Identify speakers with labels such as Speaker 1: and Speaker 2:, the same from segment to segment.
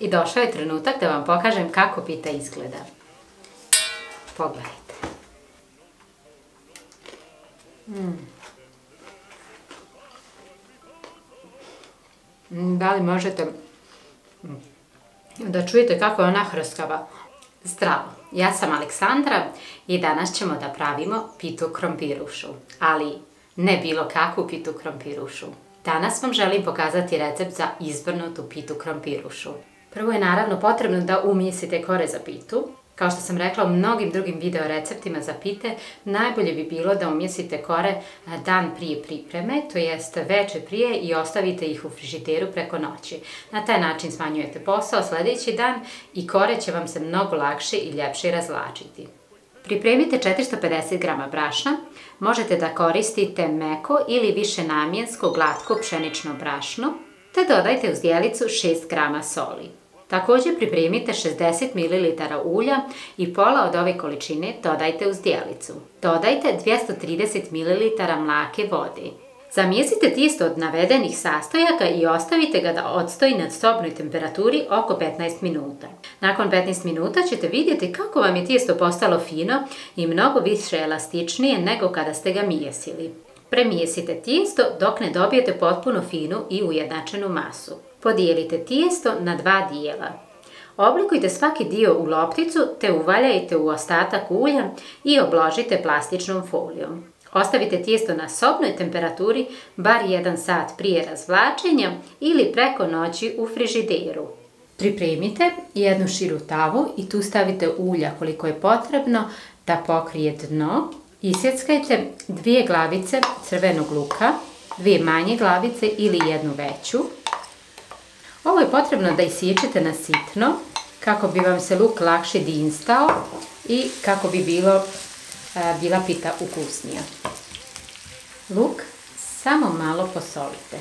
Speaker 1: I došao je trenutak da vam pokažem kako pita izgleda. Pogledajte. Da li možete da čujete kako je ona hrskava? Zdravo, ja sam Aleksandra i danas ćemo da pravimo pitu krompirušu, ali ne bilo kakvu pitu krompirušu. Danas vam želim pokazati recept za izvrnutu pitu krompirušu. Prvo je naravno potrebno da umjesite kore za pitu. Kao što sam rekla u mnogim drugim video receptima za pite, najbolje bi bilo da umjesite kore dan prije pripreme, to jest večer prije i ostavite ih u frižideru preko noći. Na taj način smanjujete posao sljedeći dan i kore će vam se mnogo lakše i ljepše razvlačiti. Pripremite 450 g brašna, možete da koristite meko ili višenamjensko glatko pšenično brašno, te dodajte u zdjelicu 6 g soli. Također pripremite 60 ml ulja i pola od ove količine dodajte u zdjelicu. Dodajte 230 ml mlake vode. Zamjesite tijesto od navedenih sastojaka i ostavite ga da odstoji na sobnoj temperaturi oko 15 minuta. Nakon 15 minuta ćete vidjeti kako vam je tijesto postalo fino i mnogo više elastičnije nego kada ste ga mijesili. Premijesite tijesto dok ne dobijete potpuno finu i ujednačenu masu. Podijelite tijesto na 2 dijela. Oblikujte svaki dio u lopticu te uvaljajte u ostatak ulja i obložite plastičnom folijom. Ostavite tijesto na sobnoj temperaturi bar 1 sat prije razvlačenja ili preko noći u frižideru. Pripremite jednu širu tavu i tu stavite ulja koliko je potrebno da pokrije dno. Isjeckajte 2 glavice crvenog luka, 2 manje glavice ili 1 veću. Ovo je potrebno da isiječete na sitno kako bi vam se luk lakše dinstao i kako bi bila pita ukusnija. Luk samo malo posolite.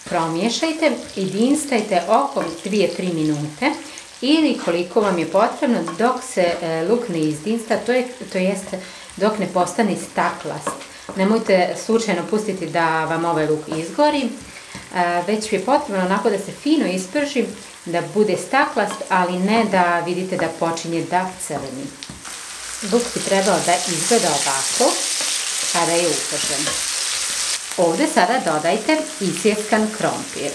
Speaker 1: Promiješajte i dinstajte oko 2-3 minute ili koliko vam je potrebno dok se luk ne izdinsta, to jest dok ne postane staklast. Nemojte slučajno pustiti da vam ovaj luk izgori, već je potrebno onako da se fino isprži, da bude staklast, ali ne da vidite da počinje da crveni. Luk bi trebao da izgleda ovako kada je upržen. Ovdje sada dodajte isjeskan krompir.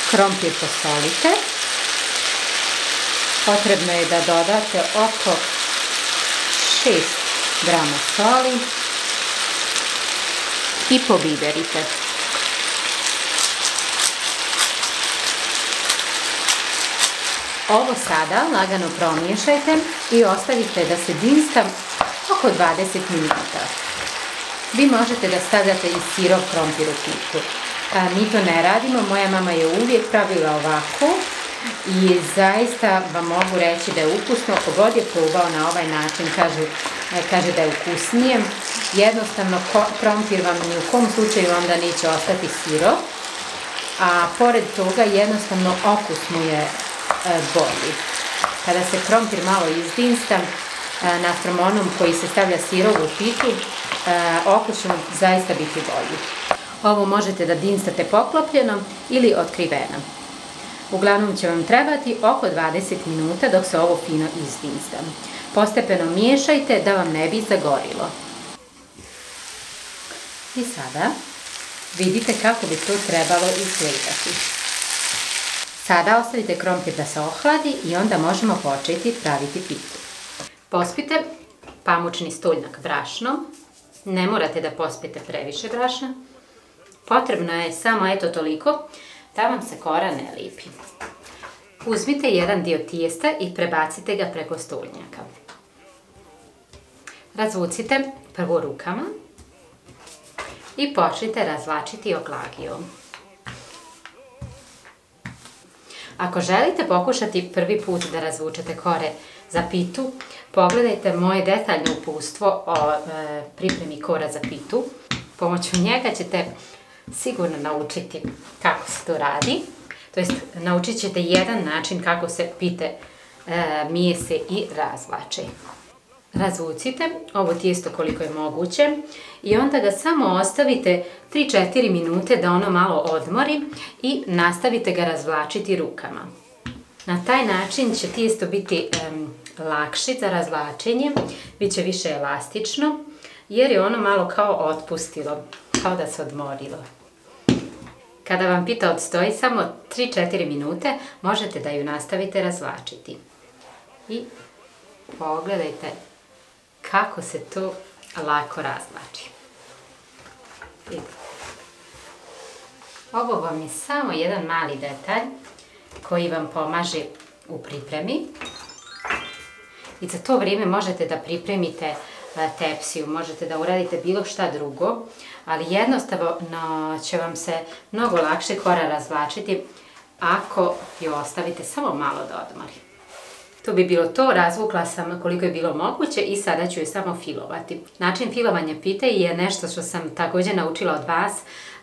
Speaker 1: Krompir posolite. Potrebno je da dodate oko 6 g soli i pobiberite. Ovo sada lagano promiješajte i ostavite da se dinsta oko 20 minuta. Vi možete da stavljate i sirov krompir u pitu. Mi to ne radimo, moja mama je uvijek pravila ovako i zaista vam mogu reći da je ukusno. Ko god je probao na ovaj način kaže da je ukusnije. Jednostavno krompir vam ni u kom slučaju onda neće ostati sirov, a pored toga jednostavno okus mu je bolji. Kada se krompir malo izdinsta naspram onom koji se stavlja sirov u pitu, okus će mu zaista biti bolji. Ovo možete da dinstate poklopljeno ili otkriveno. Uglavnom će vam trebati oko 20 minuta dok se ovo fino izdinsta. Postepeno miješajte da vam ne bi zagorilo. I sada vidite kako bi to trebalo izgledati. Sada ostavite krompir da se ohladi i onda možemo početi praviti pitu. Pospite pamučni stuljnak brašnom. Ne morate da pospite previše brašna. Potrebno je samo eto toliko da vam se kora ne lipi. Uzmite jedan dio tijesta i prebacite ga preko stuljnjaka. Razvucite prvo rukama i počnite razvlačiti oklagijom. Ako želite pokušati prvi put da razvučete kore za pitu, pogledajte moje detaljno uputstvo o pripremi kora za pitu. Pomoću njega ćete sigurno naučiti kako se to radi. To jest, naučit ćete jedan način kako se pite mijese i razvlače. Razvucite ovo tijesto koliko je moguće i onda ga samo ostavite 3-4 minute da ono malo odmori i nastavite ga razvlačiti rukama. Na taj način će tijesto biti lakše za razvlačenje, bit će više elastično jer je ono malo kao otpustilo, kao da se odmorilo. Kada vam pita odstoji samo 3-4 minute, možete da ju nastavite razvlačiti. I pogledajte kako se to lako razvlači. Ovo vam je samo jedan mali detalj koji vam pomaže u pripremi. I za to vrijeme možete da pripremite tepsiju, možete da uradite bilo šta drugo, ali jednostavno će vam se mnogo lakše kora razvlačiti ako ju ostavite samo malo da odmori. To bi bilo to, razvukla sam koliko je bilo moguće i sada ću je samo filovati. Način filovanja pite je nešto što sam također naučila od vas,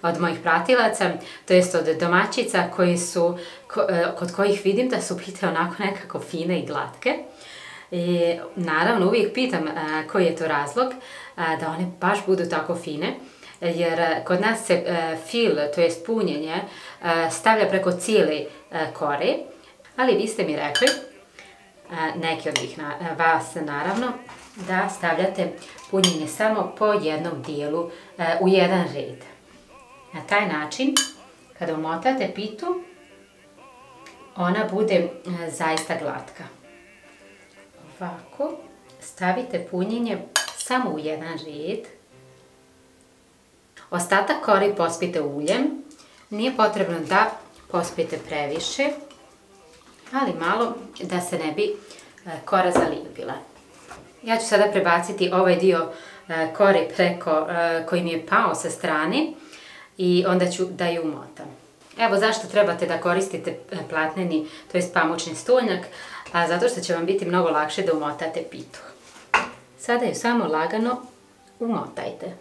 Speaker 1: od mojih pratilaca, to jest od domaćica kod kojih vidim da su pite onako nekako fine i glatke. I naravno uvijek pitam koji je to razlog da one baš budu tako fine, jer kod nas se fil, to jest punjenje, stavlja preko cijele kore, ali vi ste mi rekli, neki od vas naravno, da stavljate punjenje samo po jednom dijelu u jedan red. Na taj način, kada umotate pitu, ona bude zaista glatka. Ovako, stavite punjenje samo u jedan red. Ostatak kori pospite uljem. Nije potrebno da pospite previše, ali malo da se ne bi kora zalijepila. Ja ću sada prebaciti ovaj dio kore koji mi je pao sa strane i onda ću da ju umotam. Evo zašto trebate da koristite platneni, to jest pamučni stolnjak, zato što će vam biti mnogo lakše da umotate pitu. Sada ju samo lagano umotajte.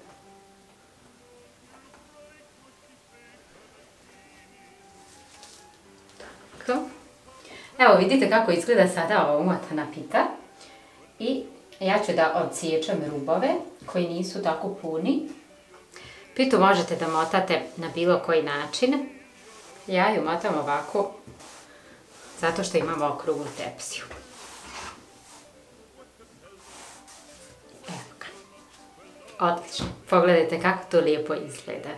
Speaker 1: Tako. Evo vidite kako izgleda sada ova umotana pita. I ja ću da odsiječem rubove koji nisu tako puni. Pitu možete da motate na bilo koji način. Ja ju motam ovako zato što imam okruglu tepsiju. Evo ga. Odlično. Pogledajte kako to lijepo izgleda.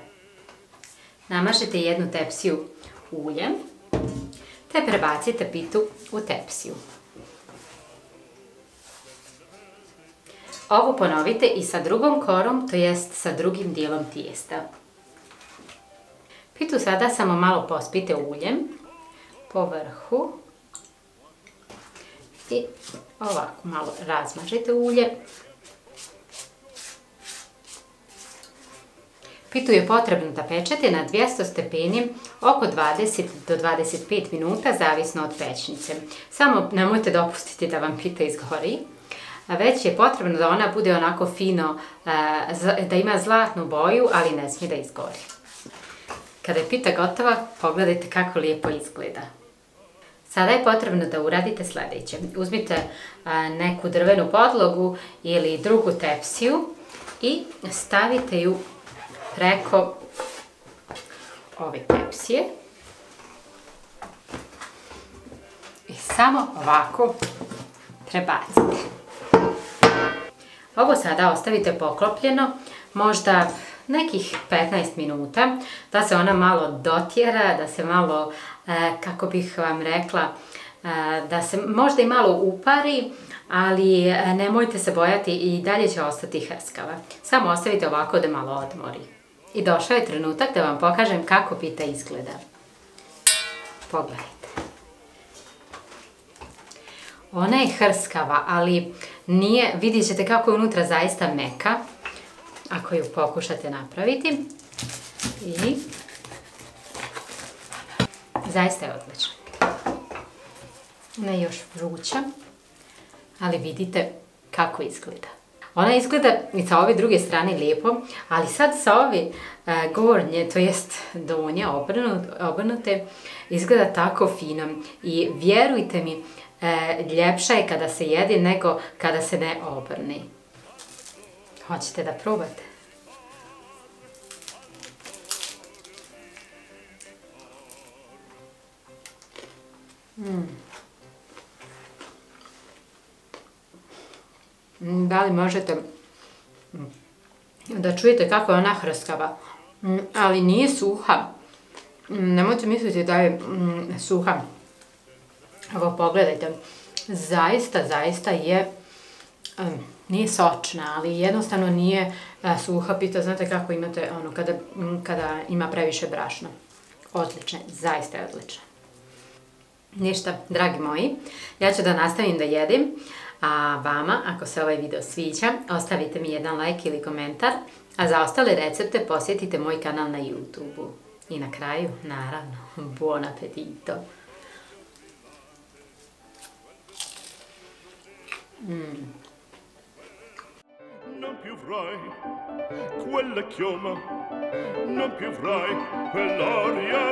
Speaker 1: Namažete jednu tepsiju uljem te prebacite pitu u tepsiju. Ovo ponovite i sa drugom korom, to jest sa drugim dijelom tijesta. Pitu sada samo malo pospite uljem po vrhu i ovako malo razmažite ulje. Pitu je potrebno da pečete na 200 stepeni oko 20 do 25 minuta, zavisno od pećnice. Samo nemojte dopustiti da vam pita izgori. Već je potrebno da ona bude onako fino, da ima zlatnu boju, ali ne smije da izgori. Kada je pita gotova, pogledajte kako lijepo izgleda. Sada je potrebno da uradite sljedeće. Uzmite neku drvenu podlogu ili drugu tepsiju i stavite ju preko ove tepsije. I samo ovako prebacite. Ovo sada ostavite poklopljeno, možda nekih 15 minuta, da se ona malo dotjera, da se malo, kako bih vam rekla, da se možda i malo upari, ali nemojte se bojati i dalje će ostati hrskava. Samo ostavite ovako da malo odmori. I došao je trenutak da vam pokažem kako pita izgleda. Pogledajte. Ona je hrskava, ali nije, vidjet ćete kako je unutra zaista meka, ako ju pokušate napraviti. I zaista je odlična. Ona je još vruća, ali vidite kako izgleda. Ona izgleda i sa ove druge strane lijepo, ali sad sa ove gornje, to jest donje obrnute, izgleda tako fino. I vjerujte mi ljepša je kada se jede nego kada se ne obrni. Hoćete da probate? Da li možete da čujete kako je ona hrskava, ali nije suha. Nemojte misliti da je suha. Evo pogledajte, zaista je, nije sočna, ali jednostavno nije suha pita. Znate kako imate ono kada ima previše brašna. Odlična, zaista je odlična. Ništa, dragi moji, ja ću da nastavim da jedem, a vama, ako se ovaj video sviđa, ostavite mi jedan like ili komentar, a za ostale recepte posjetite moj kanal na YouTube-u. I na kraju, naravno, buon appetito!
Speaker 2: Non più avrai quella chioma, non più avrai quell'aria